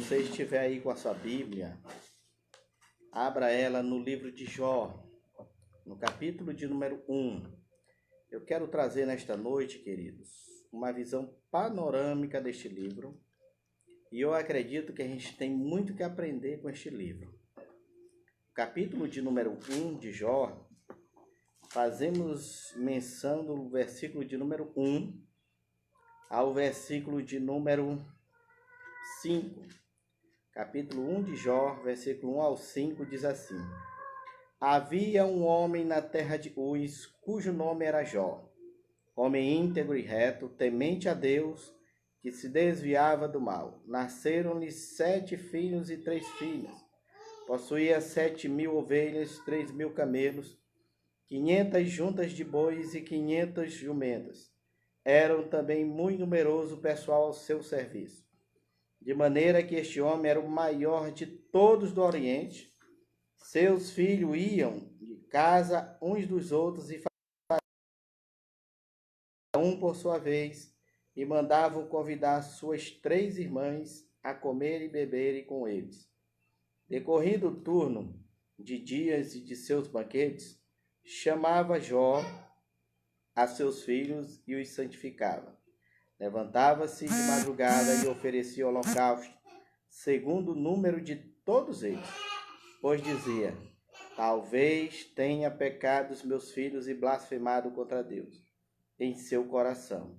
você estiver aí com a sua Bíblia, abra ela no livro de Jó, no capítulo de número 1. Eu quero trazer nesta noite, queridos, uma visão panorâmica deste livro. E eu acredito que a gente tem muito que aprender com este livro. Capítulo de número 1 de Jó, fazemos menção do versículo de número 1 ao versículo de número 5. Capítulo 1 de Jó, versículo 1 ao 5, diz assim: Havia um homem na terra de Uz, cujo nome era Jó, homem íntegro e reto, temente a Deus, que se desviava do mal. Nasceram-lhe 7 filhos e 3 filhas. Possuía 7.000 ovelhas, 3.000 camelos, 500 juntas de bois e 500 jumentas. Eram também muito numeroso o pessoal ao seu serviço. De maneira que este homem era o maior de todos do Oriente. Seus filhos iam de casa uns dos outros e faziam um por sua vez, e mandavam convidar suas 3 irmãs a comer e beberem com eles. Decorrido o turno de dias e de seus banquetes, chamava Jó a seus filhos e os santificava. Levantava-se de madrugada e oferecia holocausto, segundo o número de todos eles, pois dizia: talvez tenha pecado os meus filhos e blasfemado contra Deus em seu coração.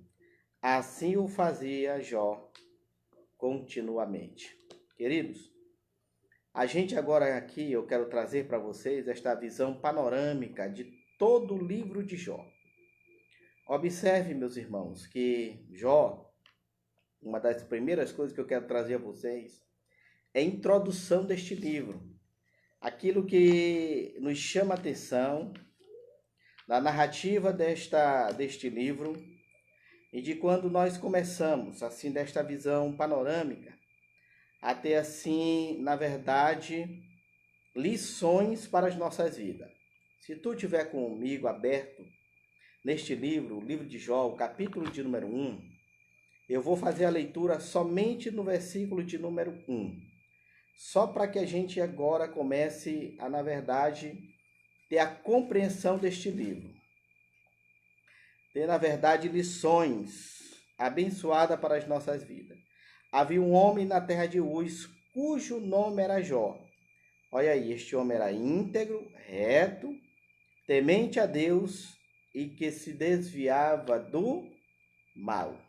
Assim o fazia Jó continuamente. Queridos, a gente agora aqui, eu quero trazer para vocês esta visão panorâmica de todo o livro de Jó. Observe, meus irmãos, que Jó, uma das primeiras coisas que eu quero trazer a vocês, é a introdução deste livro. Aquilo que nos chama a atenção na narrativa deste livro, e de quando nós começamos, assim, desta visão panorâmica, a ter, assim, na verdade, lições para as nossas vidas. Se tu tiver comigo aberto neste livro, o livro de Jó, o capítulo de número 1, eu vou fazer a leitura somente no versículo de número 1. Só para que a gente agora comece a, na verdade, ter a compreensão deste livro. Ter, na verdade, lições abençoadas para as nossas vidas. Havia um homem na terra de Uz, cujo nome era Jó. Olha aí, este homem era íntegro, reto, temente a Deus e que se desviava do mal.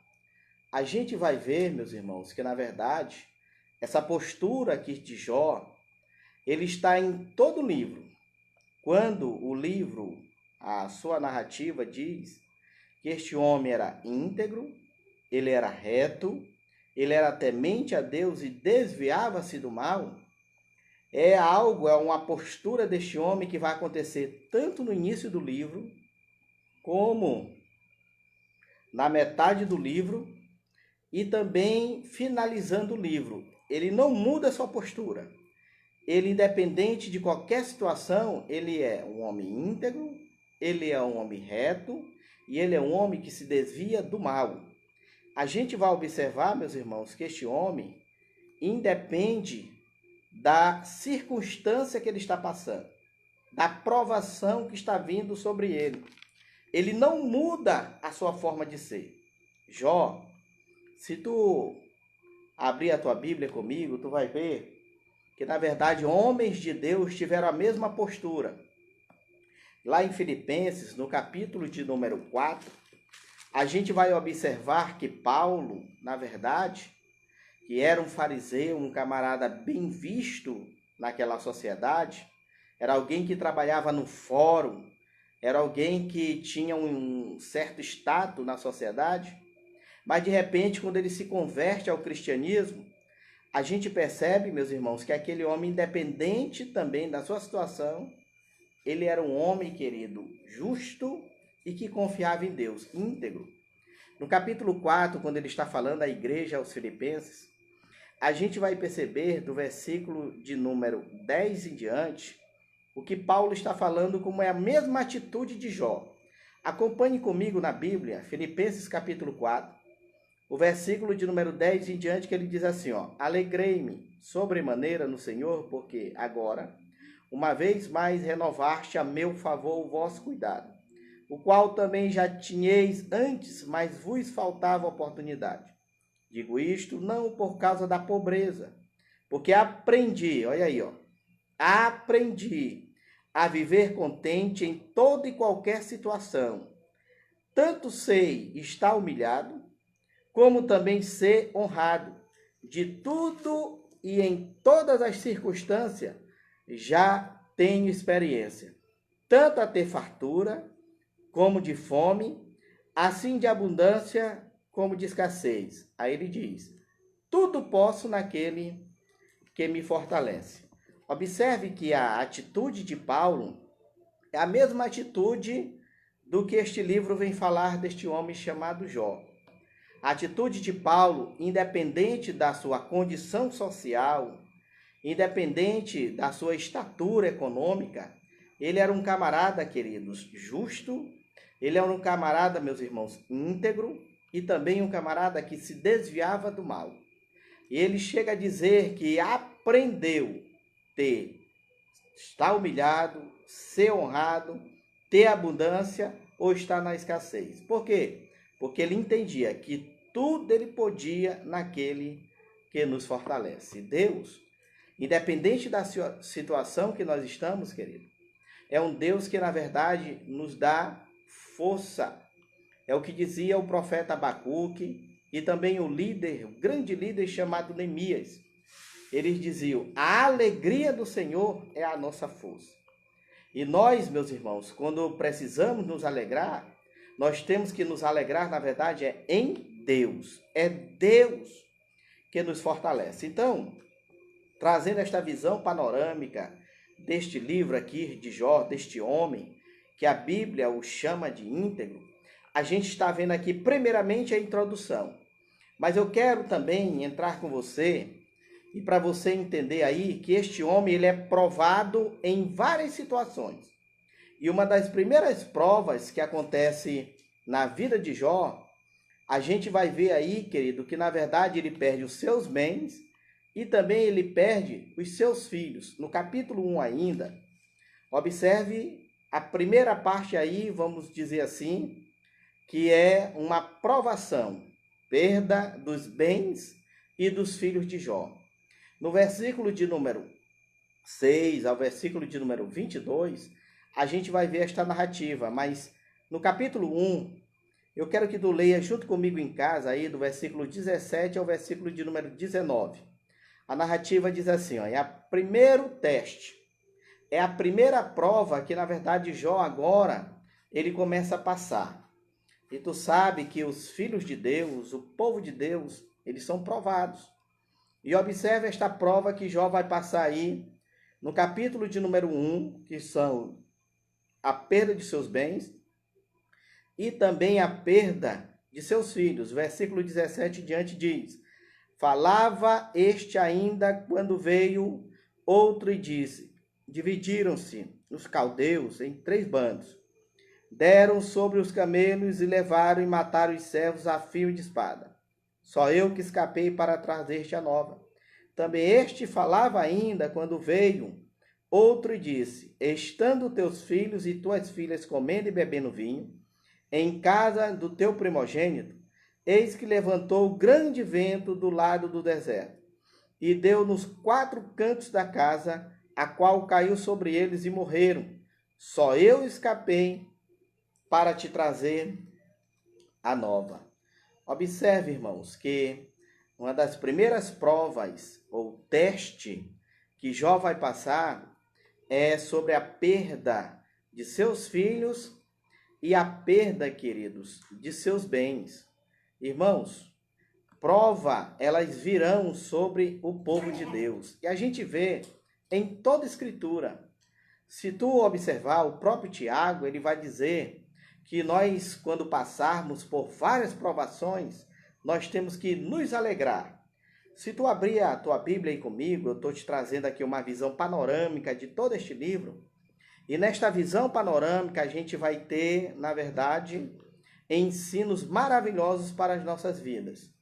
A gente vai ver, meus irmãos, que na verdade, essa postura aqui de Jó, ele está em todo o livro. Quando o livro, a sua narrativa diz que este homem era íntegro, ele era reto, ele era temente a Deus e desviava-se do mal, é uma postura deste homem que vai acontecer tanto no início do livro, como na metade do livro e também finalizando o livro. Ele não muda a sua postura. Ele, independente de qualquer situação, ele é um homem íntegro, ele é um homem reto e ele é um homem que se desvia do mal. A gente vai observar, meus irmãos, que este homem independe da circunstância que ele está passando, da provação que está vindo sobre ele. Ele não muda a sua forma de ser. Jó, se tu abrir a tua Bíblia comigo, tu vai ver que, na verdade, homens de Deus tiveram a mesma postura. Lá em Filipenses, no capítulo de número 4, a gente vai observar que Paulo, na verdade, que era um fariseu, um camarada bem visto naquela sociedade, era alguém que trabalhava no fórum, era alguém que tinha um certo status na sociedade, mas de repente, quando ele se converte ao cristianismo, a gente percebe, meus irmãos, que aquele homem, independente também da sua situação, ele era um homem, querido, justo e que confiava em Deus, íntegro. No capítulo 4, quando ele está falando à igreja aos Filipenses, a gente vai perceber do versículo de número 10 em diante, o que Paulo está falando como é a mesma atitude de Jó. Acompanhe comigo na Bíblia, Filipenses capítulo 4, o versículo de número 10 em diante, que ele diz assim, ó: alegrei-me sobremaneira no Senhor, porque agora, uma vez mais, renovaste a meu favor o vosso cuidado, o qual também já tinhais antes, mas vos faltava oportunidade. Digo isto não por causa da pobreza, porque aprendi, olha aí, ó, aprendi a viver contente em toda e qualquer situação. Tanto sei estar humilhado, como também ser honrado. De tudo e em todas as circunstâncias já tenho experiência, tanto a ter fartura, como de fome, assim de abundância como de escassez. Aí ele diz: tudo posso naquele que me fortalece. Observe que a atitude de Paulo é a mesma atitude do que este livro vem falar deste homem chamado Jó. A atitude de Paulo, independente da sua condição social, independente da sua estatura econômica, ele era um camarada, queridos, justo, ele era um camarada, meus irmãos, íntegro, e também um camarada que se desviava do mal. E ele chega a dizer que aprendeu estar humilhado, ser honrado, ter abundância ou estar na escassez. Por quê? Porque ele entendia que tudo ele podia naquele que nos fortalece. Deus, independente da situação que nós estamos, querido, é um Deus que, na verdade, nos dá força. É o que dizia o profeta Abacuque e também o grande líder chamado Neemias. Eles diziam: a alegria do Senhor é a nossa força. E nós, meus irmãos, quando precisamos nos alegrar, nós temos que nos alegrar, na verdade, em Deus. É Deus que nos fortalece. Então, trazendo esta visão panorâmica deste livro aqui de Jó, deste homem, que a Bíblia o chama de íntegro, a gente está vendo aqui primeiramente a introdução. Mas eu quero também entrar com você e para você entender aí que este homem ele é provado em várias situações. E uma das primeiras provas que acontece na vida de Jó, a gente vai ver aí, querido, que na verdade ele perde os seus bens e também ele perde os seus filhos. No capítulo 1 ainda, observe a primeira parte aí, vamos dizer assim, que é uma provação, perda dos bens e dos filhos de Jó. No versículo de número 6 ao versículo de número 22, a gente vai ver esta narrativa, mas no capítulo 1, eu quero que tu leia junto comigo em casa aí, do versículo 17 ao versículo de número 19. A narrativa diz assim, ó: é o primeiro teste, é a primeira prova que, na verdade, Jó agora, ele começa a passar. E tu sabe que os filhos de Deus, o povo de Deus, eles são provados. E observe esta prova que Jó vai passar aí, no capítulo de número 1, que são a perda de seus bens e também a perda de seus filhos. Versículo 17 diante diz: falava este ainda quando veio outro e disse: dividiram-se os caldeus em 3 bandos. Deram sobre os camelos e levaram e mataram os servos a fio de espada. Só eu que escapei para trazer-te a nova. Também este falava ainda quando veio outro e disse: estando teus filhos e tuas filhas comendo e bebendo vinho, em casa do teu primogênito, eis que levantou grande vento do lado do deserto, e deu nos 4 cantos da casa, a qual caiu sobre eles e morreram. Só eu escapei para te trazer a nova. Observe, irmãos, que uma das primeiras provas ou teste que Jó vai passar é sobre a perda de seus filhos e a perda, queridos, de seus bens. Irmãos, prova, elas virão sobre o povo de Deus. E a gente vê em toda a Escritura. Se tu observar, o próprio Tiago, ele vai dizer que nós, quando passarmos por várias provações, nós temos que nos alegrar. Se tu abrir a tua Bíblia aí comigo, eu estou te trazendo aqui uma visão panorâmica de todo este livro. E nesta visão panorâmica, a gente vai ter, na verdade, ensinos maravilhosos para as nossas vidas.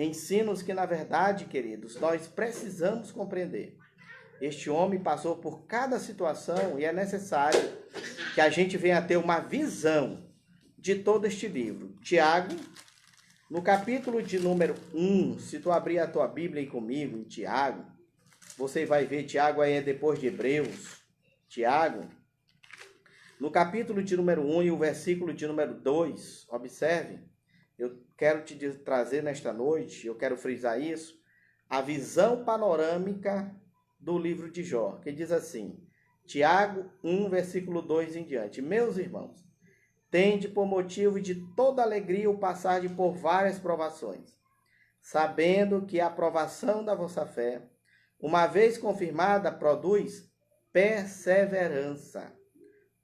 Ensinos que, na verdade, queridos, nós precisamos compreender. Este homem passou por cada situação e é necessário que a gente venha a ter uma visão de todo este livro. Tiago, no capítulo de número 1, se tu abrir a tua Bíblia aí comigo, em Tiago, você vai ver, Tiago aí é depois de Hebreus. Tiago, no capítulo de número 1 e o versículo de número 2, observe, eu quero te trazer nesta noite, eu quero frisar isso, a visão panorâmica do livro de Jó, que diz assim, Tiago 1, versículo 2 em diante. Meus irmãos, tende por motivo de toda alegria o passar por várias provações, sabendo que a provação da vossa fé, uma vez confirmada, produz perseverança.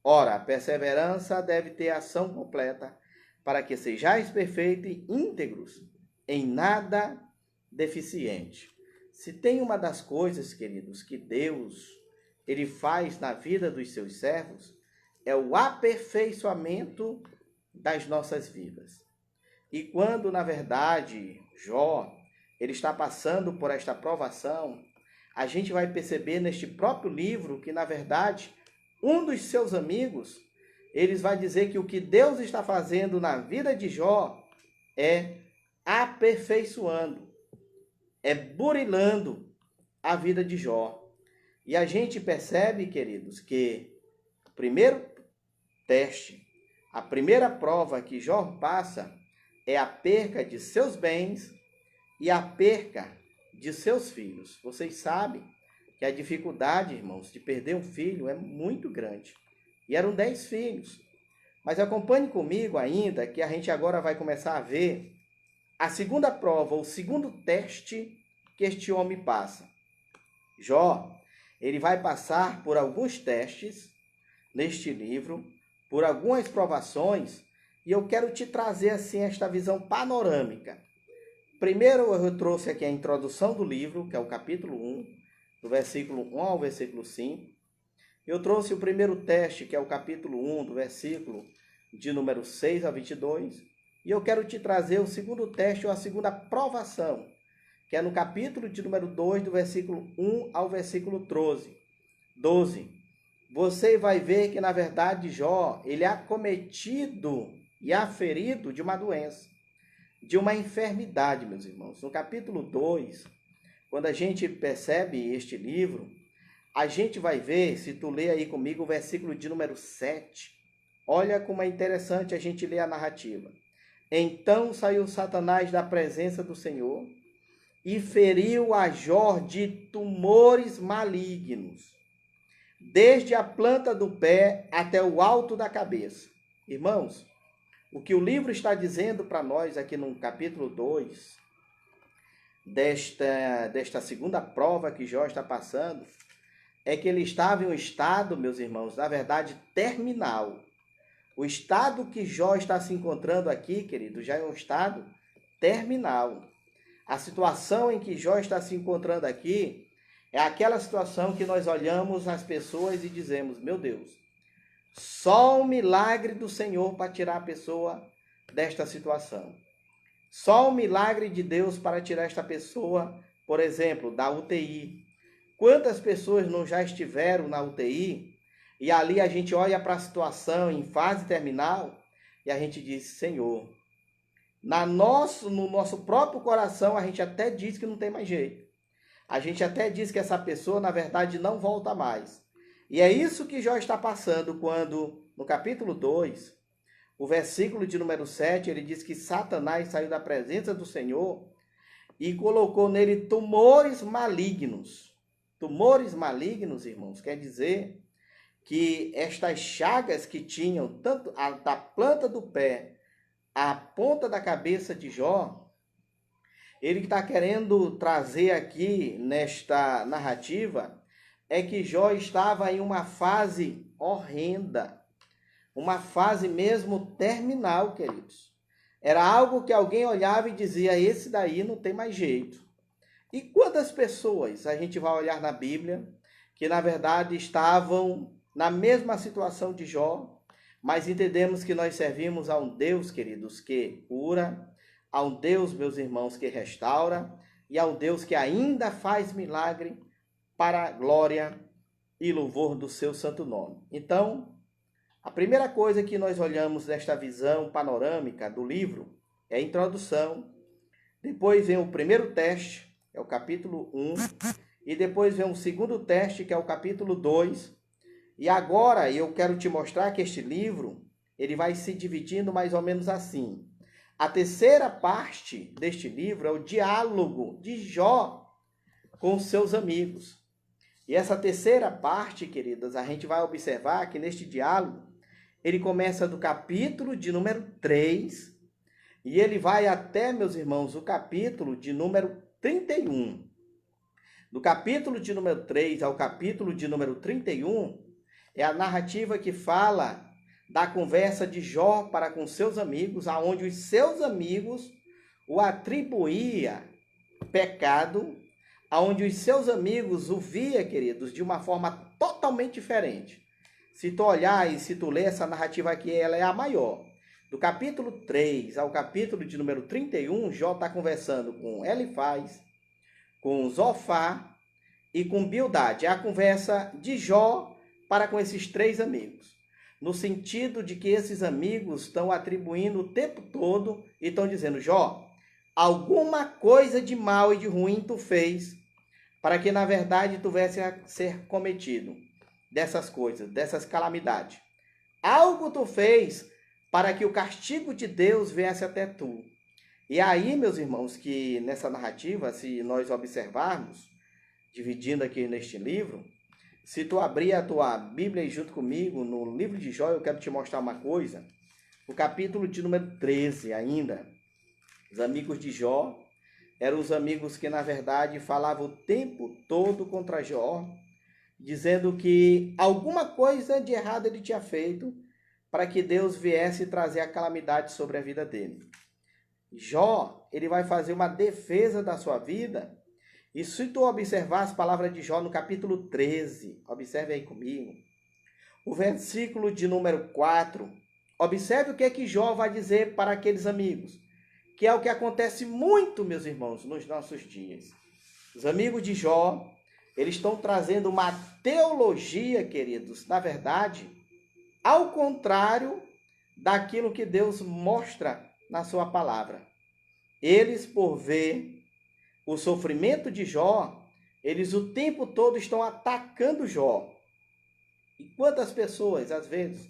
Ora, a perseverança deve ter ação completa, para que sejais perfeitos e íntegros, em nada deficiente. Se tem uma das coisas, queridos, que Deus ele faz na vida dos seus servos, é o aperfeiçoamento das nossas vidas. E quando, na verdade, Jó, ele está passando por esta provação, a gente vai perceber neste próprio livro que, na verdade, um dos seus amigos, eles vai dizer que o que Deus está fazendo na vida de Jó é aperfeiçoando, é burilando a vida de Jó. E a gente percebe, queridos, que o primeiro teste, a primeira prova que Jó passa é a perca de seus bens e a perca de seus filhos. Vocês sabem que a dificuldade, irmãos, de perder um filho é muito grande. E eram 10 filhos. Mas acompanhe comigo ainda, que a gente agora vai começar a ver a segunda prova, o segundo teste que este homem passa. Jó, ele vai passar por alguns testes neste livro, por algumas provações, e eu quero te trazer assim esta visão panorâmica. Primeiro eu trouxe aqui a introdução do livro, que é o capítulo 1, do versículo 1 ao versículo 5. Eu trouxe o primeiro teste, que é o capítulo 1, do versículo de número 6 a 22. E eu quero te trazer o segundo teste, ou a segunda provação, que é no capítulo de número 2, do versículo 1 ao versículo 12. Você vai ver que, na verdade, Jó, ele é acometido e aferido de uma doença, de uma enfermidade, meus irmãos. No capítulo 2, quando a gente percebe este livro, a gente vai ver, se tu ler aí comigo o versículo de número 7, olha como é interessante a gente ler a narrativa. Então saiu Satanás da presença do Senhor e feriu a Jó de tumores malignos, desde a planta do pé até o alto da cabeça. Irmãos, o que o livro está dizendo para nós aqui no capítulo 2, desta segunda prova que Jó está passando, é que ele estava em um estado, meus irmãos, na verdade, terminal. O estado que Jó está se encontrando aqui, querido, já é um estado terminal. A situação em que Jó está se encontrando aqui é aquela situação que nós olhamos as pessoas e dizemos, meu Deus, só o milagre do Senhor para tirar a pessoa desta situação. Só o milagre de Deus para tirar esta pessoa, por exemplo, da UTI. Quantas pessoas não já estiveram na UTI e ali a gente olha para a situação em fase terminal e a gente diz, Senhor, no nosso próprio coração a gente até diz que não tem mais jeito. A gente até diz que essa pessoa, na verdade, não volta mais. E é isso que Jó está passando quando, no capítulo 2, o versículo de número 7, ele diz que Satanás saiu da presença do Senhor e colocou nele tumores malignos. Tumores malignos, irmãos, quer dizer que estas chagas que tinham tanto da planta do pé à ponta da cabeça de Jó, ele está querendo trazer aqui nesta narrativa é que Jó estava em uma fase horrenda, uma fase mesmo terminal, queridos. Era algo que alguém olhava e dizia, esse daí não tem mais jeito. E quantas pessoas a gente vai olhar na Bíblia que, na verdade, estavam na mesma situação de Jó, mas entendemos que nós servimos a um Deus, queridos, que cura, a um Deus, meus irmãos, que restaura e a um Deus que ainda faz milagre para a glória e louvor do seu santo nome. Então, a primeira coisa que nós olhamos nesta visão panorâmica do livro é a introdução. Depois vem o primeiro teste, é o capítulo 1, e depois vem o segundo teste, que é o capítulo 2. E agora eu quero te mostrar que este livro, ele vai se dividindo mais ou menos assim. A terceira parte deste livro é o diálogo de Jó com os seus amigos. E essa terceira parte, queridas, a gente vai observar que neste diálogo, ele começa do capítulo de número 3 e ele vai até, meus irmãos, o capítulo de número 31. Do capítulo de número 3 ao capítulo de número 31, é a narrativa que fala da conversa de Jó para com seus amigos, aonde os seus amigos o atribuía pecado, aonde os seus amigos o via, queridos, de uma forma totalmente diferente. Se tu olhar e se tu ler essa narrativa aqui, ela é a maior. Do capítulo 3 ao capítulo de número 31, Jó está conversando com Elifaz, com Zofar e com Bildade. É a conversa de Jó para com esses três amigos. No sentido de que esses amigos estão atribuindo o tempo todo e estão dizendo: Jó, alguma coisa de mal e de ruim tu fez para que na verdade tu viesse a ser cometido dessas coisas, dessas calamidades. Algo tu fez para que o castigo de Deus viesse até tu. E aí, meus irmãos, que nessa narrativa, se nós observarmos, dividindo aqui neste livro, se tu abrir a tua Bíblia aí junto comigo, no livro de Jó, eu quero te mostrar uma coisa. O capítulo de número 13 ainda, os amigos de Jó, eram os amigos que, na verdade, falavam o tempo todo contra Jó, dizendo que alguma coisa de errado ele tinha feito para que Deus viesse trazer a calamidade sobre a vida dele. Jó, ele vai fazer uma defesa da sua vida. E se tu observar as palavras de Jó no capítulo 13, observe aí comigo, o versículo de número 4, observe o que é que Jó vai dizer para aqueles amigos, que é o que acontece muito, meus irmãos, nos nossos dias. Os amigos de Jó, eles estão trazendo uma teologia, queridos, na verdade, ao contrário daquilo que Deus mostra na sua palavra. Eles, por ver o sofrimento de Jó, eles o tempo todo estão atacando Jó. E quantas pessoas, às vezes,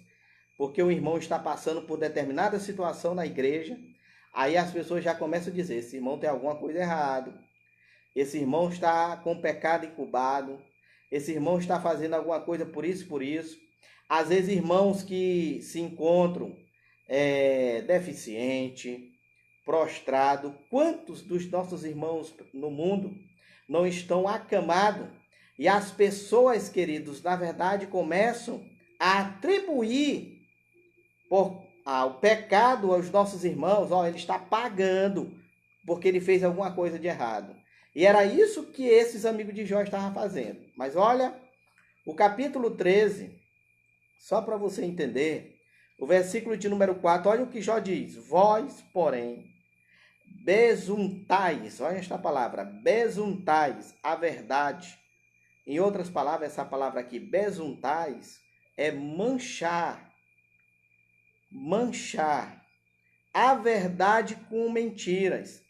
porque o irmão está passando por determinada situação na igreja, aí as pessoas já começam a dizer: esse irmão tem alguma coisa errada, esse irmão está com pecado incubado, esse irmão está fazendo alguma coisa por isso, por isso. Às vezes irmãos que se encontram deficiente, prostrado. Quantos dos nossos irmãos no mundo não estão acamados? E as pessoas, queridos, na verdade começam a atribuir o pecado aos nossos irmãos. Ele está pagando porque ele fez alguma coisa de errado. E era isso que esses amigos de Jó estavam fazendo. Mas olha, o capítulo 13, só para você entender, o versículo de número 4, olha o que Jó diz: vós, porém, besuntais, olha esta palavra, besuntais a verdade. Em outras palavras, essa palavra aqui, besuntais, é manchar a verdade com mentiras.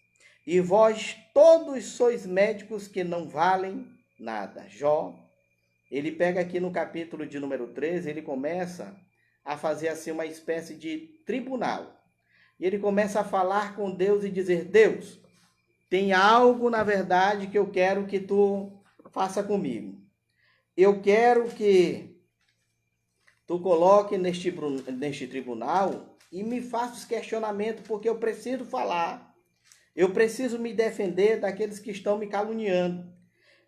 E vós todos sois médicos que não valem nada. Jó, ele pega aqui no capítulo de número 13, ele começa a fazer assim uma espécie de tribunal. E ele começa a falar com Deus e dizer: Deus, tem algo na verdade que eu quero que tu faça comigo. Eu quero que tu coloque neste tribunal e me faça os questionamentos, porque eu preciso falar. Eu preciso me defender daqueles que estão me caluniando.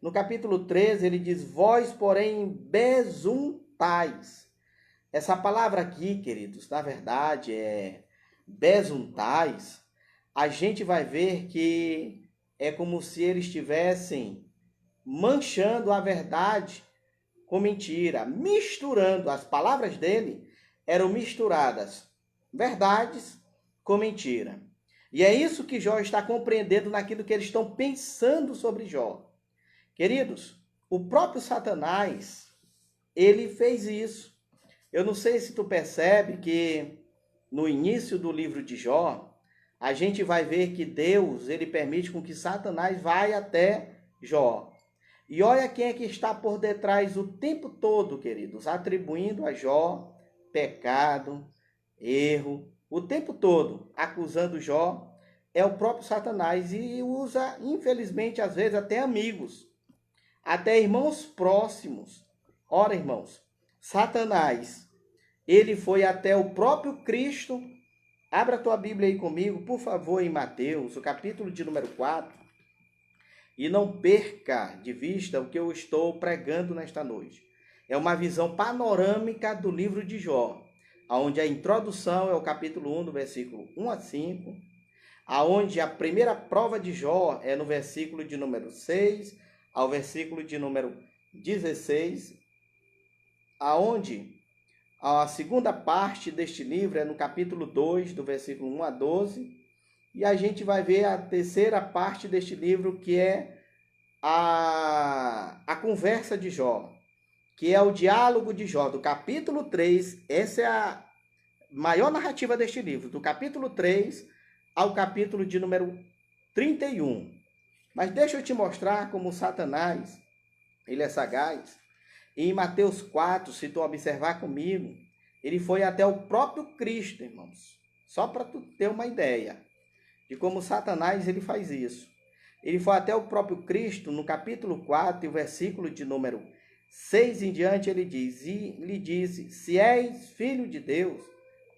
No capítulo 13 ele diz: vós, porém, besuntais. Essa palavra aqui, queridos, na verdade é besuntais. A gente vai ver que é como se eles estivessem manchando a verdade com mentira, misturando. As palavras dele eram misturadas, verdades com mentira. E é isso que Jó está compreendendo naquilo que eles estão pensando sobre Jó. Queridos, o próprio Satanás, ele fez isso. Eu não sei se tu percebe que no início do livro de Jó, a gente vai ver que Deus, ele permite com que Satanás vá até Jó. E olha quem é que está por detrás o tempo todo, queridos, atribuindo a Jó pecado, erro, o tempo todo, acusando Jó, é o próprio Satanás e usa, infelizmente, às vezes até amigos, até irmãos próximos. Ora, irmãos, Satanás, ele foi até o próprio Cristo. Abra a tua Bíblia aí comigo, por favor, em Mateus, o capítulo de número 4. E não perca de vista o que eu estou pregando nesta noite. É uma visão panorâmica do livro de Jó, onde a introdução é o capítulo 1, do versículo 1 a 5, aonde a primeira prova de Jó é no versículo de número 6 ao versículo de número 16, aonde a segunda parte deste livro é no capítulo 2, do versículo 1 a 12, e a gente vai ver a terceira parte deste livro, que é a conversa de Jó, que é o diálogo de Jó, do capítulo 3, essa é a maior narrativa deste livro, do capítulo 3 ao capítulo de número 31. Mas deixa eu te mostrar como Satanás, ele é sagaz. E em Mateus 4, se tu observar comigo, ele foi até o próprio Cristo, irmãos. Só para tu ter uma ideia de como Satanás ele faz isso. Ele foi até o próprio Cristo, no capítulo 4, e o versículo de número 6 em diante, ele diz, e lhe disse, se és filho de Deus,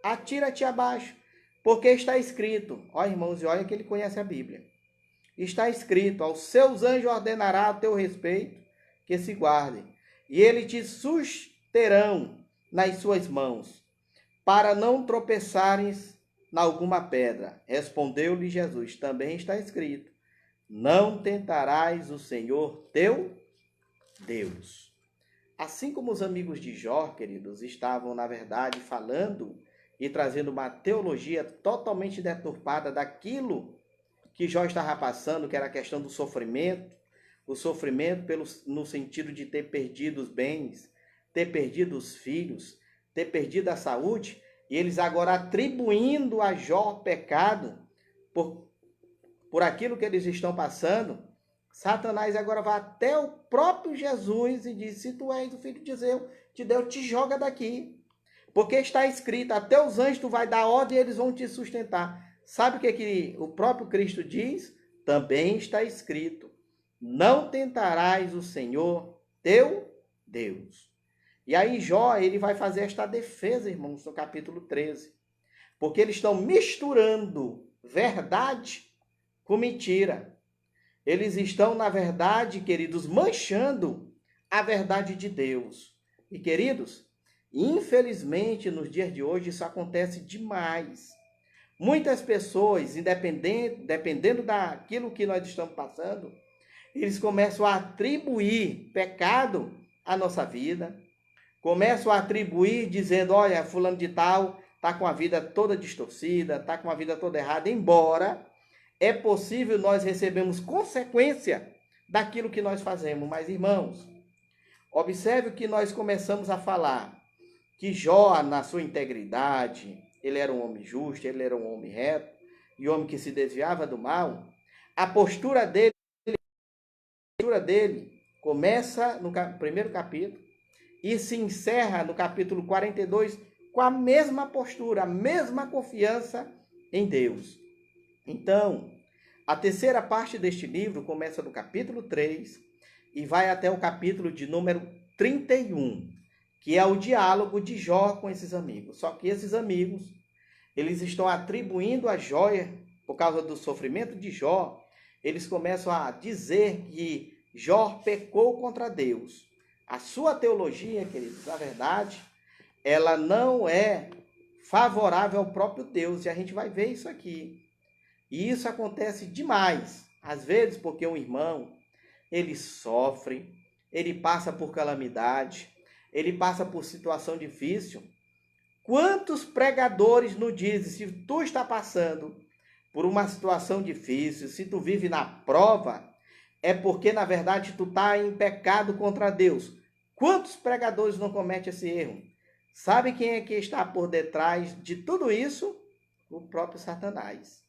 atira-te abaixo, porque está escrito, ó irmãos, e olha que ele conhece a Bíblia, está escrito, aos seus anjos ordenará a teu respeito, que se guardem, e eles te susterão nas suas mãos, para não tropeçares na alguma pedra. Respondeu-lhe Jesus, também está escrito, não tentarás o Senhor teu Deus. Assim como os amigos de Jó, queridos, estavam, na verdade, falando e trazendo uma teologia totalmente deturpada daquilo que Jó estava passando, que era a questão do sofrimento, o sofrimento no sentido de ter perdido os bens, ter perdido os filhos, ter perdido a saúde, e eles agora atribuindo a Jó pecado por aquilo que eles estão passando. Satanás agora vai até o próprio Jesus e diz, se tu és o filho de Deus, te joga daqui. Porque está escrito, até os anjos tu vai dar ordem e eles vão te sustentar. Sabe o que o próprio Cristo diz? Também está escrito, não tentarás o Senhor teu Deus. E aí Jó, ele vai fazer esta defesa, irmãos, no capítulo 13. Porque eles estão misturando verdade com mentira. Eles estão, na verdade, queridos, manchando a verdade de Deus. E, queridos, infelizmente, nos dias de hoje, isso acontece demais. Muitas pessoas, dependendo daquilo que nós estamos passando, eles começam a atribuir pecado à nossa vida, começam a atribuir dizendo, olha, fulano de tal está com a vida toda distorcida, está com a vida toda errada, embora é possível nós recebermos consequência daquilo que nós fazemos. Mas, irmãos, observe que nós começamos a falar que Jó, na sua integridade, ele era um homem justo, ele era um homem reto, e homem que se desviava do mal. A postura dele começa no primeiro capítulo e se encerra no capítulo 42 com a mesma postura, a mesma confiança em Deus. Então, a terceira parte deste livro começa no capítulo 3 e vai até o capítulo de número 31, que é o diálogo de Jó com esses amigos. Só que esses amigos, eles estão atribuindo a Jó, por causa do sofrimento de Jó, eles começam a dizer que Jó pecou contra Deus. A sua teologia, queridos, na verdade, ela não é favorável ao próprio Deus, e a gente vai ver isso aqui. E isso acontece demais, às vezes porque um irmão, ele sofre, ele passa por calamidade, ele passa por situação difícil. Quantos pregadores nos dizem, se tu está passando por uma situação difícil, se tu vive na prova, é porque, na verdade, tu está em pecado contra Deus. Quantos pregadores não cometem esse erro? Sabe quem é que está por detrás de tudo isso? O próprio Satanás.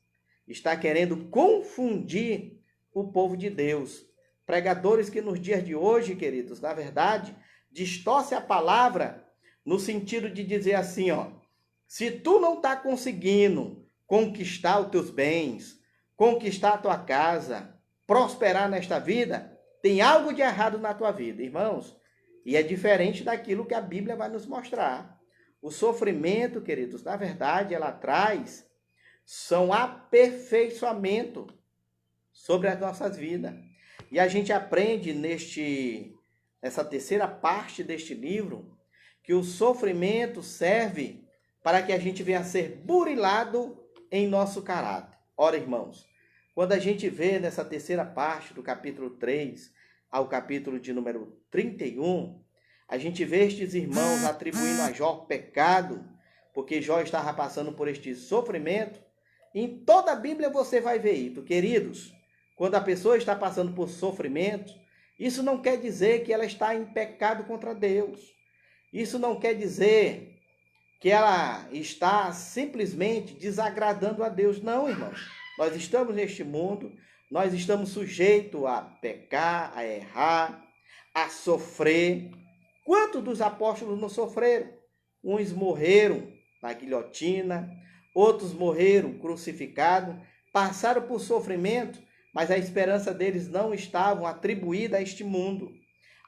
Está querendo confundir o povo de Deus. Pregadores que nos dias de hoje, queridos, na verdade, distorce a palavra no sentido de dizer assim, ó, se tu não está conseguindo conquistar os teus bens, conquistar a tua casa, prosperar nesta vida, tem algo de errado na tua vida, irmãos. E é diferente daquilo que a Bíblia vai nos mostrar. O sofrimento, queridos, na verdade, ela traz são aperfeiçoamento sobre as nossas vidas. E a gente aprende nessa terceira parte deste livro que o sofrimento serve para que a gente venha a ser burilado em nosso caráter. Ora, irmãos, quando a gente vê nessa terceira parte do capítulo 3 ao capítulo de número 31, a gente vê estes irmãos atribuindo a Jó pecado, porque Jó estava passando por este sofrimento. Em toda a Bíblia você vai ver isso, queridos. Quando a pessoa está passando por sofrimento, isso não quer dizer que ela está em pecado contra Deus. Isso não quer dizer que ela está simplesmente desagradando a Deus. Não, irmãos. Nós estamos neste mundo, nós estamos sujeitos a pecar, a errar, a sofrer. Quantos dos apóstolos não sofreram? Uns morreram na guilhotina, outros morreram crucificados, passaram por sofrimento, mas a esperança deles não estava atribuída a este mundo.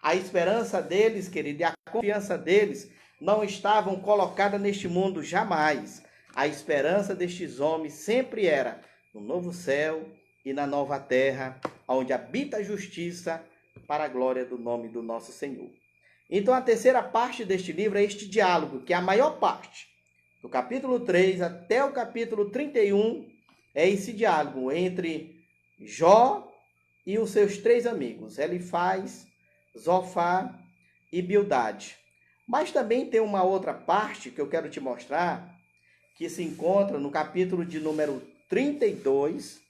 A esperança deles, querido, e a confiança deles não estavam colocadas neste mundo jamais. A esperança destes homens sempre era no novo céu e na nova terra, onde habita a justiça para a glória do nome do nosso Senhor. Então a terceira parte deste livro é este diálogo, que é a maior parte. Do capítulo 3 até o capítulo 31 é esse diálogo entre Jó e os seus três amigos, Elifaz, Zofar e Bildade. Mas também tem uma outra parte que eu quero te mostrar, que se encontra no capítulo de número 32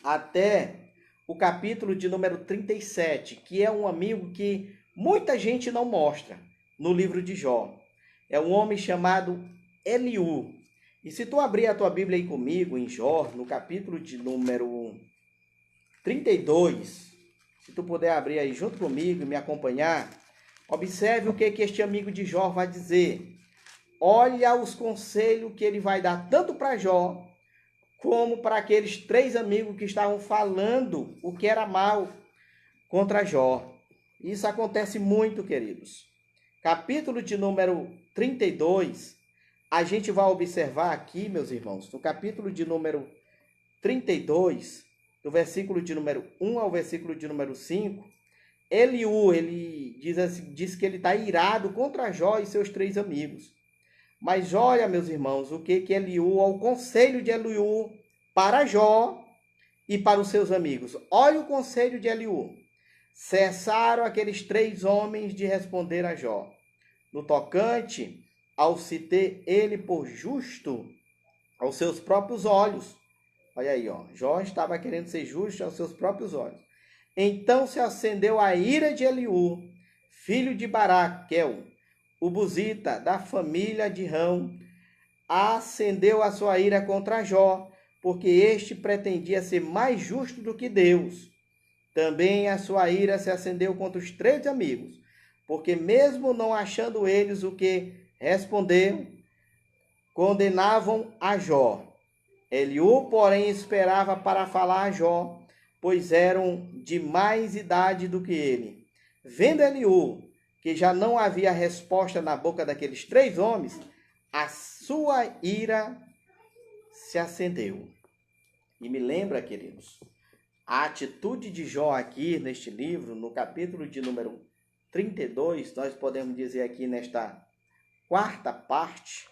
até o capítulo de número 37, que é um amigo que muita gente não mostra no livro de Jó. É um homem chamado Eliú. E se tu abrir a tua Bíblia aí comigo, em Jó, no capítulo de número 32, se tu puder abrir aí junto comigo e me acompanhar, observe o que este amigo de Jó vai dizer. Olha os conselhos que ele vai dar tanto para Jó, como para aqueles três amigos que estavam falando o que era mal contra Jó. Isso acontece muito, queridos. Capítulo de número 32, a gente vai observar aqui, meus irmãos, no capítulo de número 32, do versículo de número 1 ao versículo de número 5, Eliú, ele diz que ele está irado contra Jó e seus três amigos. Mas olha, meus irmãos, o que Eliú, o conselho de Eliú para Jó e para os seus amigos. Olha o conselho de Eliú. Cessaram aqueles três homens de responder a Jó. No tocante ao se ter ele por justo aos seus próprios olhos. Olha aí, ó. Jó estava querendo ser justo aos seus próprios olhos. Então se acendeu a ira de Eliú, filho de Baraquel, o buzita da família de Rão, acendeu a sua ira contra Jó, porque este pretendia ser mais justo do que Deus. Também a sua ira se acendeu contra os três amigos, porque mesmo não achando eles o que responder, condenavam a Jó. Eliú, porém, esperava para falar a Jó, pois eram de mais idade do que ele. Vendo Eliú que já não havia resposta na boca daqueles três homens, a sua ira se acendeu. E me lembra, queridos, a atitude de Jó aqui neste livro, no capítulo de número 32, nós podemos dizer aqui nesta quarta parte,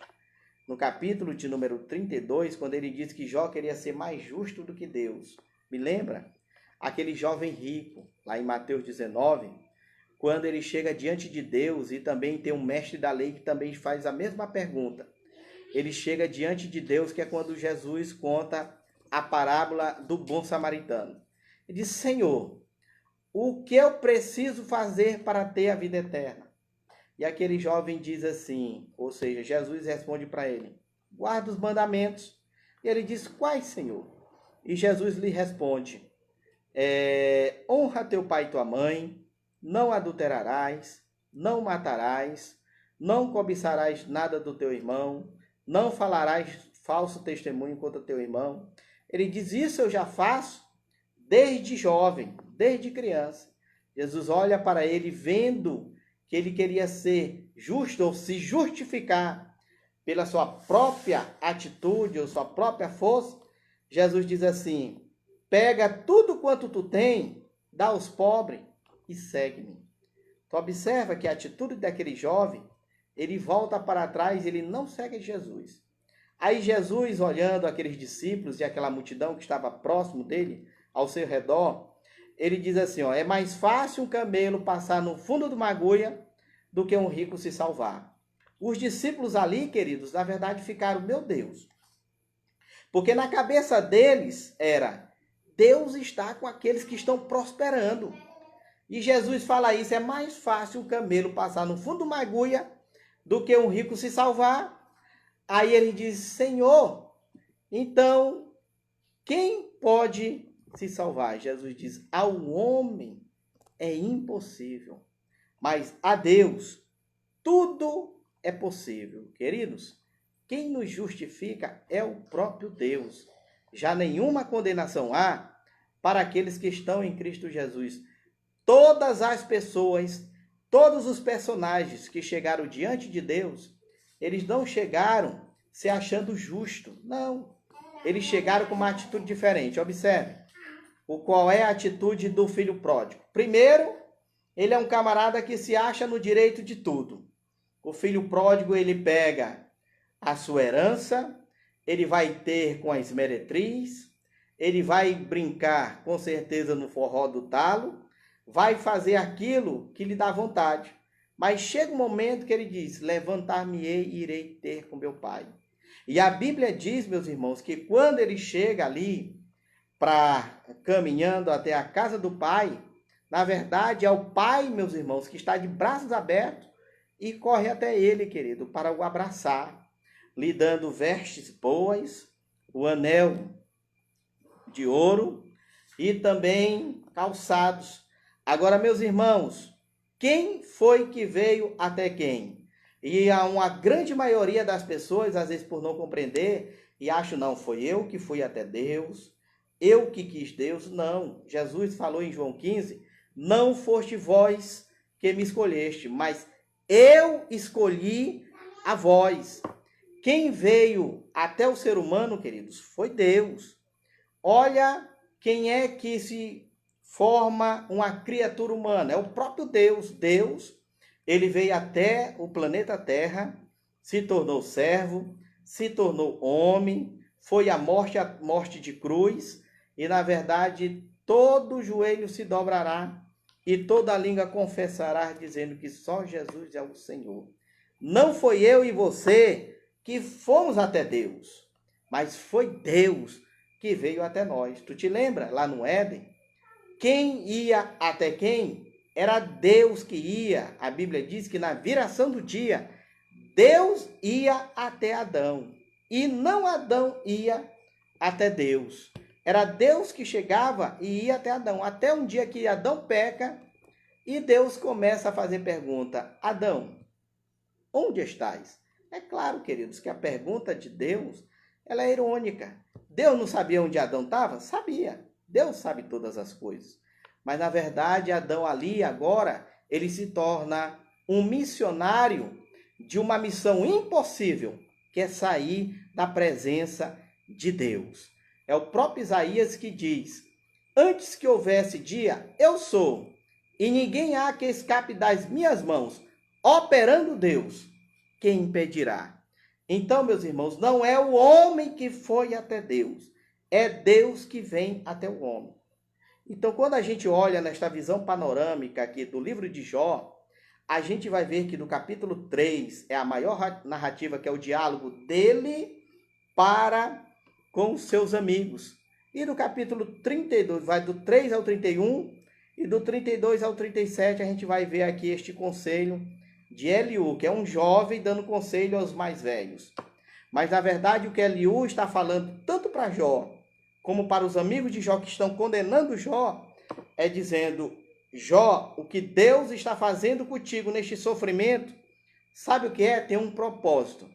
no capítulo de número 32, quando ele diz que Jó queria ser mais justo do que Deus. Me lembra? Aquele jovem rico, lá em Mateus 19, quando ele chega diante de Deus, e também tem um mestre da lei que também faz a mesma pergunta. Ele chega diante de Deus, que é quando Jesus conta a parábola do bom samaritano. Ele diz: Senhor, o que eu preciso fazer para ter a vida eterna? E aquele jovem diz assim, ou seja, Jesus responde para ele: guarda os mandamentos. E ele diz: quais, Senhor? E Jesus lhe responde: honra teu pai e tua mãe, não adulterarás, não matarás, não cobiçarás nada do teu irmão, não falarás falso testemunho contra teu irmão. Ele diz: isso eu já faço desde jovem, desde criança. Jesus olha para ele, vendo que ele queria ser justo ou se justificar pela sua própria atitude ou sua própria força. Jesus diz assim: pega tudo quanto tu tem, dá aos pobres e segue-me. Tu observa que a atitude daquele jovem, ele volta para trás, ele não segue Jesus. Aí Jesus, olhando aqueles discípulos e aquela multidão que estava próximo dele, ao seu redor, ele diz assim: é mais fácil um camelo passar no fundo de uma agulha do que um rico se salvar. Os discípulos ali, queridos, na verdade ficaram: meu Deus. Porque na cabeça deles era: Deus está com aqueles que estão prosperando. E Jesus fala isso: é mais fácil um camelo passar no fundo de uma agulha do que um rico se salvar. Aí ele diz: Senhor, então quem pode se salvar? Jesus diz: ao homem é impossível, mas a Deus tudo é possível. Queridos, quem nos justifica é o próprio Deus. Já nenhuma condenação há para aqueles que estão em Cristo Jesus. Todas as pessoas, todos os personagens que chegaram diante de Deus, eles não chegaram se achando justo. Não. Eles chegaram com uma atitude diferente. Observe. Qual é a atitude do filho pródigo? Primeiro, ele é um camarada que se acha no direito de tudo. O filho pródigo, ele pega a sua herança, ele vai ter com as meretriz, ele vai brincar com certeza no forró do talo, vai fazer aquilo que lhe dá vontade. Mas chega um momento que ele diz: levantar-me-ei e irei ter com meu pai. E a Bíblia diz, meus irmãos, que quando ele chega ali, caminhando até a casa do pai, na verdade é o pai, meus irmãos, que está de braços abertos e corre até ele, querido, para o abraçar, lhe dando vestes boas, o anel de ouro e também calçados. Agora, meus irmãos, quem foi que veio até quem? E uma grande maioria das pessoas, às vezes por não compreender, e acham: não, foi eu que fui até Deus, eu que quis Deus. Não, Jesus falou em João 15, não foste vós que me escolheste, mas eu escolhi a vós. Quem veio até o ser humano, queridos, foi Deus. Olha quem é que se forma uma criatura humana, é o próprio Deus. Deus, ele veio até o planeta Terra, se tornou servo, se tornou homem, foi à morte de cruz, e na verdade todo joelho se dobrará e toda língua confessará, dizendo que só Jesus é o Senhor. Não foi eu e você que fomos até Deus, mas foi Deus que veio até nós. Tu te lembra lá no Éden? Quem ia até quem? Era Deus que ia. A Bíblia diz que na viração do dia, Deus ia até Adão. E não Adão ia até Deus. Era Deus que chegava e ia até Adão. Até um dia que Adão peca e Deus começa a fazer pergunta: Adão, onde estás? É claro, queridos, que a pergunta de Deus, ela é irônica. Deus não sabia onde Adão estava? Sabia. Deus sabe todas as coisas. Mas, na verdade, Adão ali, agora, ele se torna um missionário de uma missão impossível, que é sair da presença de Deus. É o próprio Isaías que diz: antes que houvesse dia, eu sou, e ninguém há que escape das minhas mãos. Operando Deus, quem impedirá? Então, meus irmãos, não é o homem que foi até Deus, é Deus que vem até o homem. Então, quando a gente olha nesta visão panorâmica aqui do livro de Jó, a gente vai ver que no capítulo 3 é a maior narrativa, que é o diálogo dele para com os seus amigos. E no capítulo 32, vai do 3 ao 31, e do 32 ao 37, a gente vai ver aqui este conselho de Eliú, que é um jovem dando conselho aos mais velhos. Mas, na verdade, o que Eliú está falando tanto para Jó, como para os amigos de Jó que estão condenando Jó, é dizendo: Jó, o que Deus está fazendo contigo neste sofrimento, sabe o que é? Tem um propósito.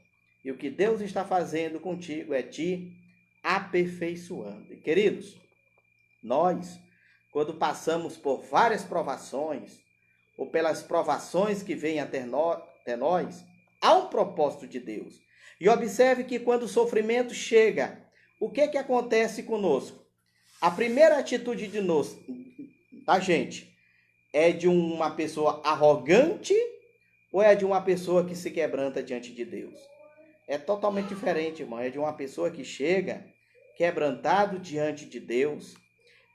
E o que Deus está fazendo contigo é te aperfeiçoando. E, queridos, nós, quando passamos por várias provações, ou pelas provações que vêm até nós, há um propósito de Deus. E observe que quando o sofrimento chega, o que acontece conosco? A primeira atitude da gente é de uma pessoa arrogante ou é de uma pessoa que se quebranta diante de Deus? É totalmente diferente, irmão. É de uma pessoa que chega quebrantado diante de Deus.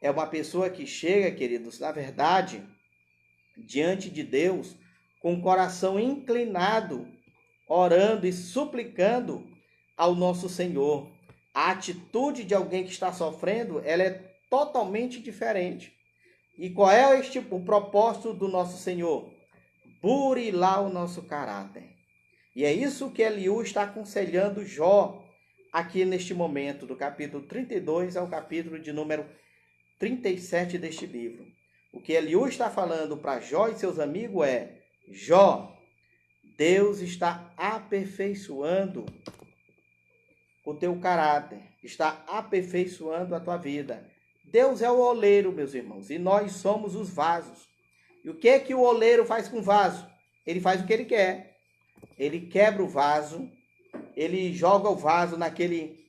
É uma pessoa que chega, queridos, na verdade, diante de Deus, com o coração inclinado, orando e suplicando ao nosso Senhor. A atitude de alguém que está sofrendo, ela é totalmente diferente. E qual é o propósito do nosso Senhor? Burilar o nosso caráter. E é isso que Eliú está aconselhando Jó aqui neste momento, do capítulo 32 ao capítulo de número 37 deste livro. O que Eliú está falando para Jó e seus amigos é: Jó, Deus está aperfeiçoando o teu caráter, está aperfeiçoando a tua vida. Deus é o oleiro, meus irmãos, e nós somos os vasos. E o que o oleiro faz com o vaso? Ele faz o que ele quer. Ele quebra o vaso, ele joga o vaso naquele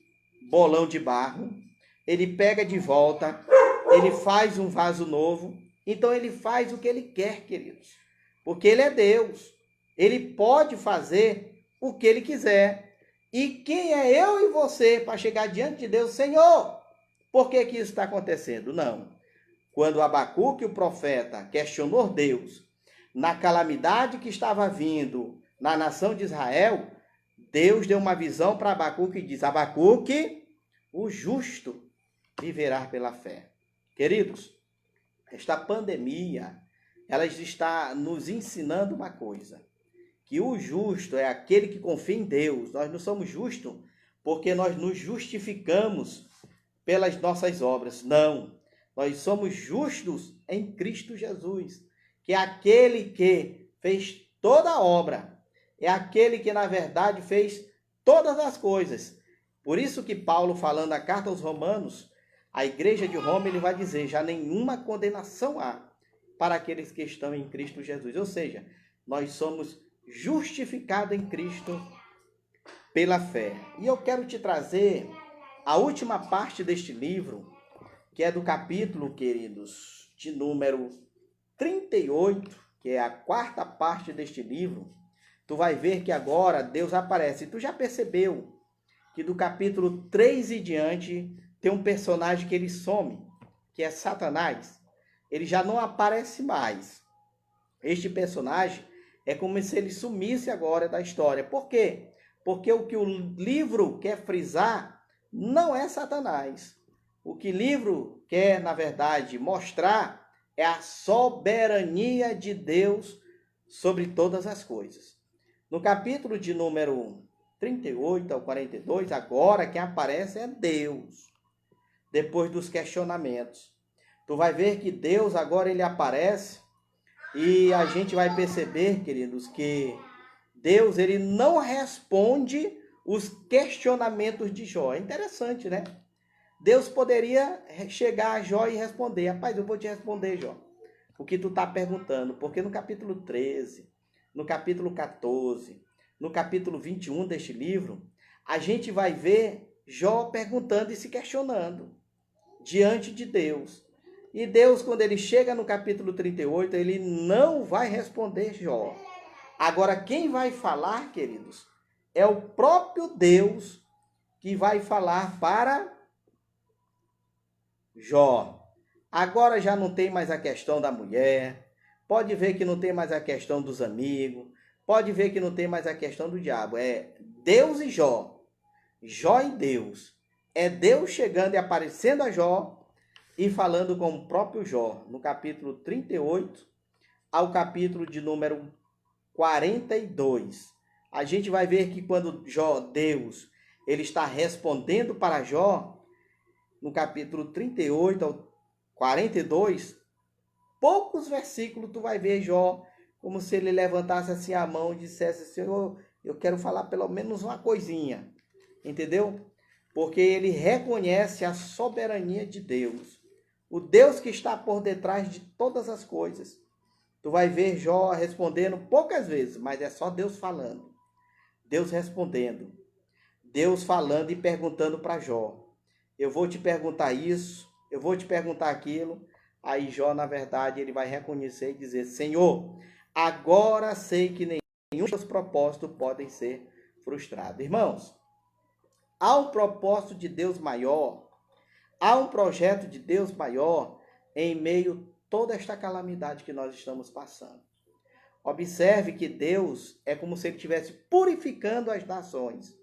bolão de barro, ele pega de volta, ele faz um vaso novo. Então ele faz o que ele quer, queridos, porque ele é Deus. Ele pode fazer o que ele quiser. E quem é eu e você para chegar diante de Deus? Senhor, por que isso está acontecendo? Não. Quando Abacuque, o profeta, questionou Deus na calamidade que estava vindo na nação de Israel, Deus deu uma visão para Abacuque e diz: Abacuque, o justo viverá pela fé. Queridos, esta pandemia, ela está nos ensinando uma coisa, que o justo é aquele que confia em Deus. Nós não somos justos porque nós nos justificamos pelas nossas obras. Não, nós somos justos em Cristo Jesus, que é aquele que fez toda a obra. É aquele que, na verdade, fez todas as coisas. Por isso que Paulo, falando a carta aos Romanos, a igreja de Roma, ele vai dizer: já nenhuma condenação há para aqueles que estão em Cristo Jesus. Ou seja, nós somos justificados em Cristo pela fé. E eu quero te trazer a última parte deste livro, que é do capítulo, queridos, de número 38, que é a quarta parte deste livro. Tu vai ver que agora Deus aparece. Tu já percebeu que do capítulo 3 e diante tem um personagem que ele some, que é Satanás. Ele já não aparece mais. Este personagem é como se ele sumisse agora da história. Por quê? Porque o que o livro quer frisar não é Satanás. O que o livro quer, na verdade, mostrar é a soberania de Deus sobre todas as coisas. No capítulo de número 38 ao 42, agora quem aparece é Deus, depois dos questionamentos. Tu vai ver que Deus agora ele aparece e a gente vai perceber, queridos, que Deus ele não responde os questionamentos de Jó. É interessante, né? Deus poderia chegar a Jó e responder: rapaz, eu vou te responder, Jó, o que tu está perguntando, porque no capítulo 13, no capítulo 14, no capítulo 21 deste livro, a gente vai ver Jó perguntando e se questionando diante de Deus. E Deus, quando ele chega no capítulo 38, ele não vai responder Jó. Agora, quem vai falar, queridos, é o próprio Deus que vai falar para Jó. Agora já não tem mais a questão da mulher, pode ver que não tem mais a questão dos amigos, pode ver que não tem mais a questão do diabo. É Deus e Jó, Jó e Deus. é Deus chegando e aparecendo a Jó e falando com o próprio Jó, no capítulo 38 ao capítulo de número 42. A gente vai ver que quando Deus, ele está respondendo para Jó, no capítulo 38 ao 42, poucos versículos tu vai ver Jó como se ele levantasse assim a mão e dissesse: Senhor, eu quero falar pelo menos uma coisinha. Entendeu? Porque ele reconhece a soberania de Deus. O Deus que está por detrás de todas as coisas. Tu vai ver Jó respondendo poucas vezes, mas é só Deus falando. Deus respondendo. Deus falando e perguntando para Jó. Eu vou te perguntar isso, eu vou te perguntar aquilo. Aí Jó, na verdade, ele vai reconhecer e dizer: Senhor, agora sei que nenhum dos seus propósitos podem ser frustrados. Irmãos, há um propósito de Deus maior, há um projeto de Deus maior em meio a toda esta calamidade que nós estamos passando. Observe que Deus é como se ele estivesse purificando as nações.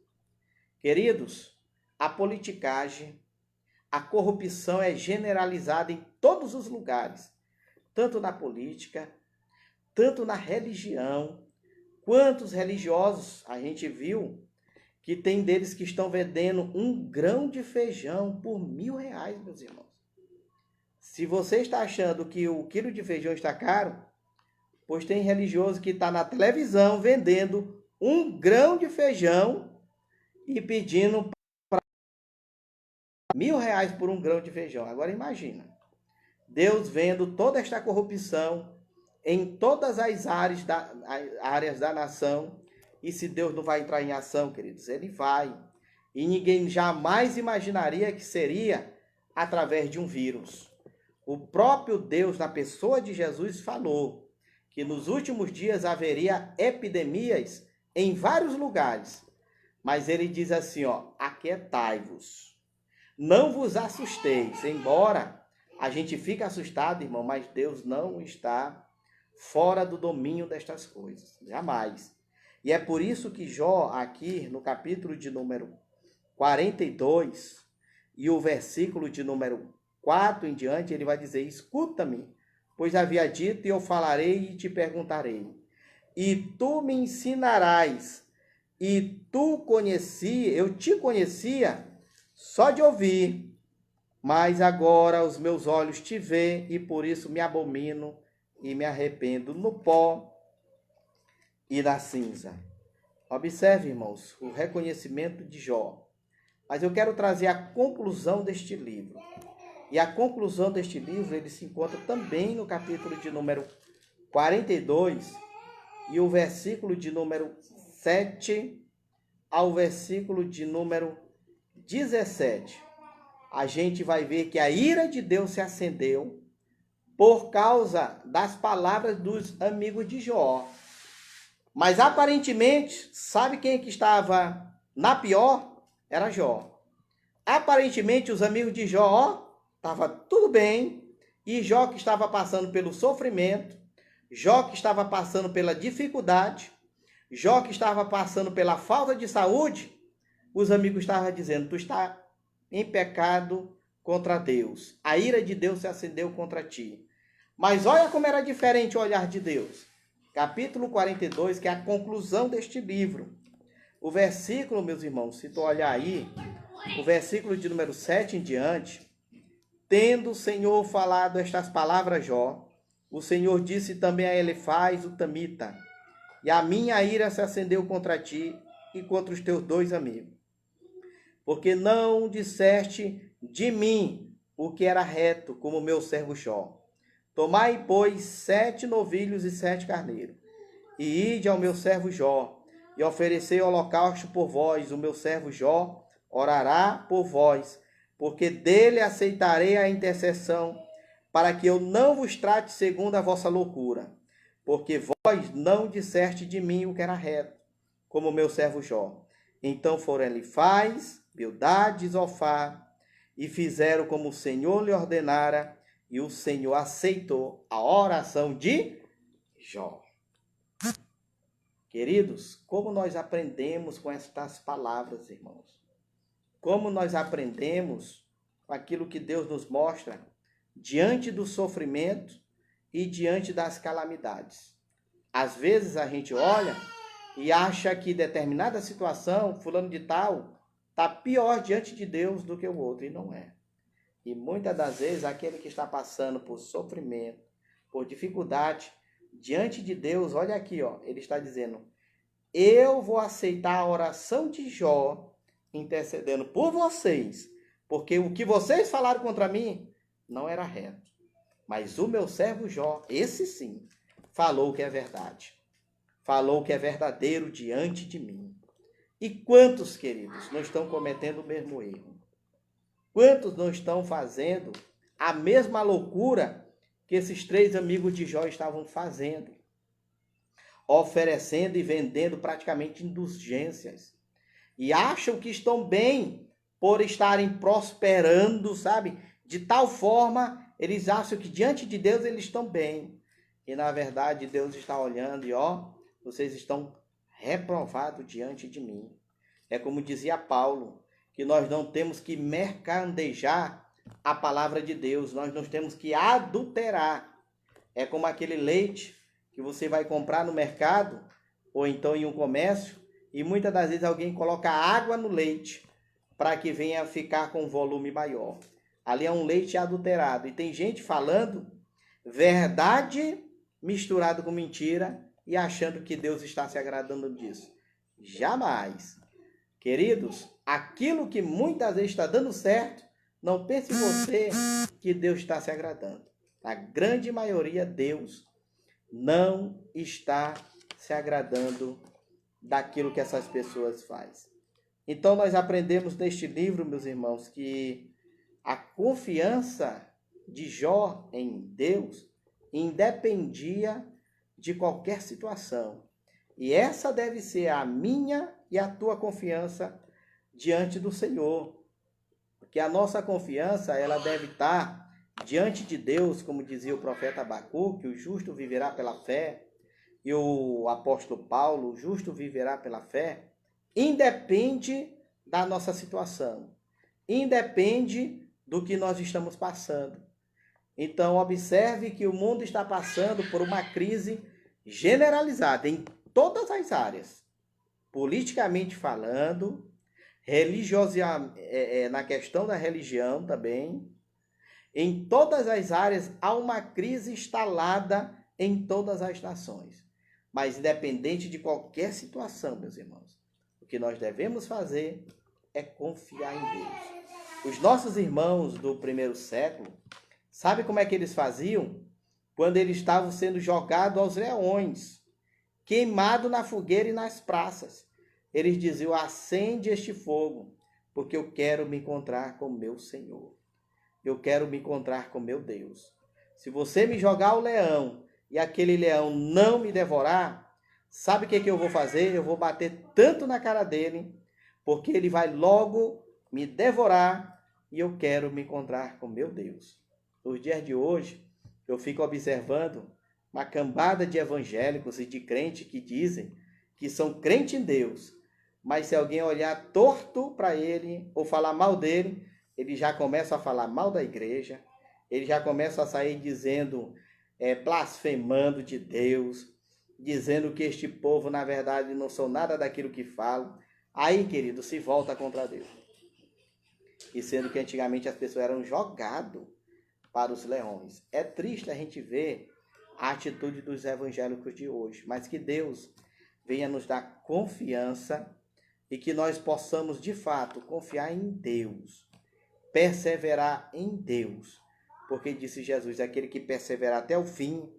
Queridos, a politicagem, a corrupção é generalizada em todos os lugares, tanto na política, tanto na religião. Quantos religiosos a gente viu que tem deles que estão vendendo 1 grão de feijão por R$ 1.000, meus irmãos. Se você está achando que o quilo de feijão está caro, pois tem religioso que está na televisão vendendo 1 grão de feijão e pedindo R$ 1.000 por 1 grão de feijão. Agora imagina, Deus vendo toda esta corrupção em todas as áreas da nação. E se Deus não vai entrar em ação, queridos, ele vai. E ninguém jamais imaginaria que seria através de um vírus. O próprio Deus, na pessoa de Jesus, falou que nos últimos dias haveria epidemias em vários lugares. Mas ele diz assim, aquietai-vos. Não vos assusteis. Embora a gente fique assustado, irmão, mas Deus não está fora do domínio destas coisas. Jamais. E é por isso que Jó, aqui no capítulo de número 42, e o versículo de número 4 em diante, ele vai dizer: escuta-me, pois havia dito, e eu falarei e te perguntarei. E tu me ensinarás, e eu te conhecia só de ouvir, mas agora os meus olhos te veem, e por isso me abomino e me arrependo no pó e na cinza. Observe, irmãos, o reconhecimento de Jó. Mas eu quero trazer a conclusão deste livro. E a conclusão deste livro, ele se encontra também no capítulo de número 42 e o versículo de número 7 ao versículo de número 17. A gente vai ver que a ira de Deus se acendeu por causa das palavras dos amigos de Jó. Mas aparentemente, sabe quem que estava na pior? Era Jó. Aparentemente, os amigos de Jó, estava tudo bem. E Jó que estava passando pelo sofrimento, Jó que estava passando pela dificuldade, Jó que estava passando pela falta de saúde, os amigos estavam dizendo: tu está em pecado contra Deus. A ira de Deus se acendeu contra ti. Mas olha como era diferente o olhar de Deus. Capítulo 42, que é a conclusão deste livro. O versículo, meus irmãos, se tu olhar aí, o versículo de número 7 em diante: tendo o Senhor falado estas palavras, Jó, o Senhor disse também a Elifaz, o Tamita: e a minha ira se acendeu contra ti e contra os teus 2 amigos, porque não disseste de mim o que era reto, como meu servo Jó. Tomai, pois, 7 novilhos e 7 carneiros, e ide ao meu servo Jó, e oferecei holocausto por vós. O meu servo Jó orará por vós, porque dele aceitarei a intercessão, para que eu não vos trate segundo a vossa loucura, porque vós não disseste de mim o que era reto, como meu servo Jó. Então foram Elifaz, Bildade e Zofar, e fizeram como o Senhor lhe ordenara, e o Senhor aceitou a oração de Jó. Queridos, como nós aprendemos com estas palavras, irmãos? como nós aprendemos com aquilo que Deus nos mostra diante do sofrimento e diante das calamidades. Às vezes a gente olha e acha que determinada situação, fulano de tal, está pior diante de Deus do que o outro, e não é. E muitas das vezes aquele que está passando por sofrimento, por dificuldade, diante de Deus, olha aqui, ó, ele está dizendo: eu vou aceitar a oração de Jó, intercedendo por vocês, porque o que vocês falaram contra mim não era reto. Mas o meu servo Jó, esse sim, falou que é verdade. Falou que é verdadeiro diante de mim. E quantos, queridos, não estão cometendo o mesmo erro? Quantos não estão fazendo a mesma loucura que esses 3 amigos de Jó estavam fazendo? Oferecendo e vendendo praticamente indulgências. E acham que estão bem por estarem prosperando, sabe? De tal forma, eles acham que diante de Deus eles estão bem. E na verdade Deus está olhando e ó, vocês estão reprovados diante de mim. É como dizia Paulo, que nós não temos que mercadejar a palavra de Deus, nós não temos que adulterar. É como aquele leite que você vai comprar no mercado, ou então em um comércio, e muitas das vezes alguém coloca água no leite para que venha ficar com um volume maior. Ali é um leite adulterado. E tem gente falando verdade misturado com mentira e achando que Deus está se agradando disso. Jamais. Queridos, aquilo que muitas vezes está dando certo, não pense você que Deus está se agradando. A grande maioria, Deus não está se agradando daquilo que essas pessoas fazem. Então nós aprendemos neste livro, meus irmãos, que a confiança de Jó em Deus independia de qualquer situação. E essa deve ser a minha e a tua confiança diante do Senhor. Porque a nossa confiança, ela deve estar diante de Deus, como dizia o profeta Abacuque, que o justo viverá pela fé, e o apóstolo Paulo, o justo viverá pela fé, independe da nossa situação, independe do que nós estamos passando. Então, observe que o mundo está passando por uma crise generalizada em todas as áreas, politicamente falando, na questão da religião também. Em todas as áreas há uma crise instalada em todas as nações. Mas independente de qualquer situação, meus irmãos, o que nós devemos fazer é confiar em Deus. Os nossos irmãos do primeiro século, sabe como é que eles faziam? Quando eles estavam sendo jogados aos leões, queimados na fogueira e nas praças. Eles diziam: acende este fogo, porque eu quero me encontrar com meu Senhor. Eu quero me encontrar com meu Deus. Se você me jogar ao leão e aquele leão não me devorar, sabe o que eu vou fazer? Eu vou bater tanto na cara dele, porque ele vai logo me devorar e eu quero me encontrar com meu Deus. Nos dias de hoje, eu fico observando uma cambada de evangélicos e de crentes que dizem que são crentes em Deus, mas se alguém olhar torto para ele ou falar mal dele, ele já começa a falar mal da igreja, ele já começa a sair dizendo, blasfemando de Deus, dizendo que este povo, na verdade, não são nada daquilo que falam. Aí, querido, se volta contra Deus. E sendo que antigamente as pessoas eram jogadas para os leões. É triste a gente ver a atitude dos evangélicos de hoje, mas que Deus venha nos dar confiança e que nós possamos, de fato, confiar em Deus, perseverar em Deus, porque disse Jesus: aquele que perseverar até o fim,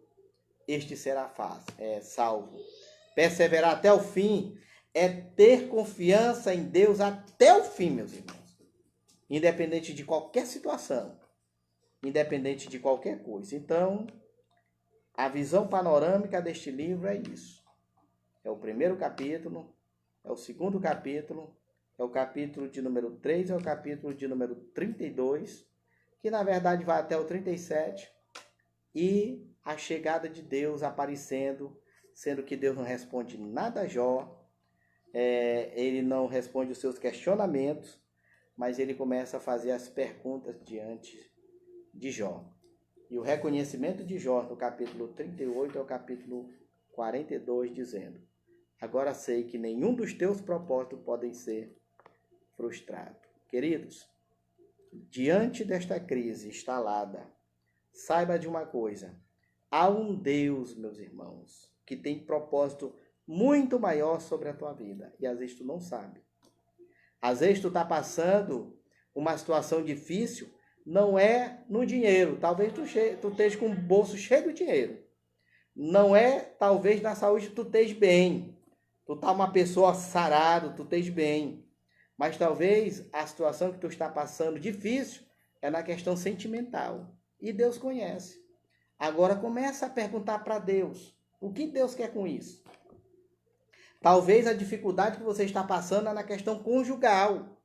este será salvo. Perseverar até o fim é ter confiança em Deus até o fim, meus irmãos, independente de qualquer situação, independente de qualquer coisa. Então, a visão panorâmica deste livro é isso. É o primeiro capítulo, é o segundo capítulo, é o capítulo de número 3, é o capítulo de número 32, que na verdade vai até o 37, e a chegada de Deus aparecendo, sendo que Deus não responde nada a Jó, ele não responde os seus questionamentos, mas ele começa a fazer as perguntas diante de Jó. E o reconhecimento de Jó, no capítulo 38 ao capítulo 42, dizendo: agora sei que nenhum dos teus propósitos podem ser frustrados. Queridos, diante desta crise instalada, saiba de uma coisa: há um Deus, meus irmãos, que tem propósito muito maior sobre a tua vida. E às vezes tu não sabe. Às vezes tu está passando uma situação difícil, não é no dinheiro. Talvez tu esteja com o bolso cheio de dinheiro. Não é, talvez, na saúde tu esteja bem. Tu tá uma pessoa sarada, tu esteja bem. Mas talvez a situação que tu está passando difícil é na questão sentimental. E Deus conhece. Agora começa a perguntar para Deus: o que Deus quer com isso? Talvez a dificuldade que você está passando é na questão conjugal.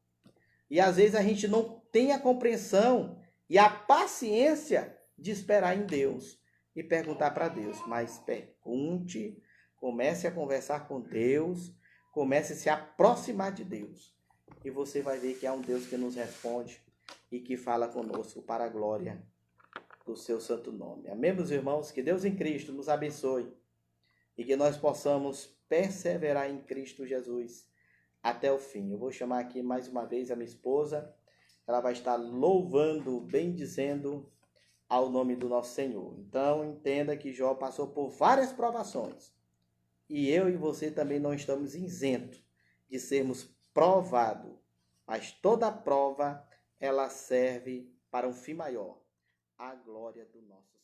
E às vezes a gente não tem a compreensão e a paciência de esperar em Deus e perguntar para Deus. Mas pergunte, comece a conversar com Deus, comece a se aproximar de Deus. E você vai ver que há um Deus que nos responde e que fala conosco para a glória do seu santo nome. Amém, meus irmãos? Que Deus em Cristo nos abençoe e que nós possamos perseverar em Cristo Jesus até o fim. Eu vou chamar aqui mais uma vez a minha esposa. Ela vai estar louvando, bendizendo ao nome do nosso Senhor. Então, entenda que Jó passou por várias provações. E eu e você também não estamos isentos de sermos provados. Mas toda prova, ela serve para um fim maior, a glória do nosso Senhor.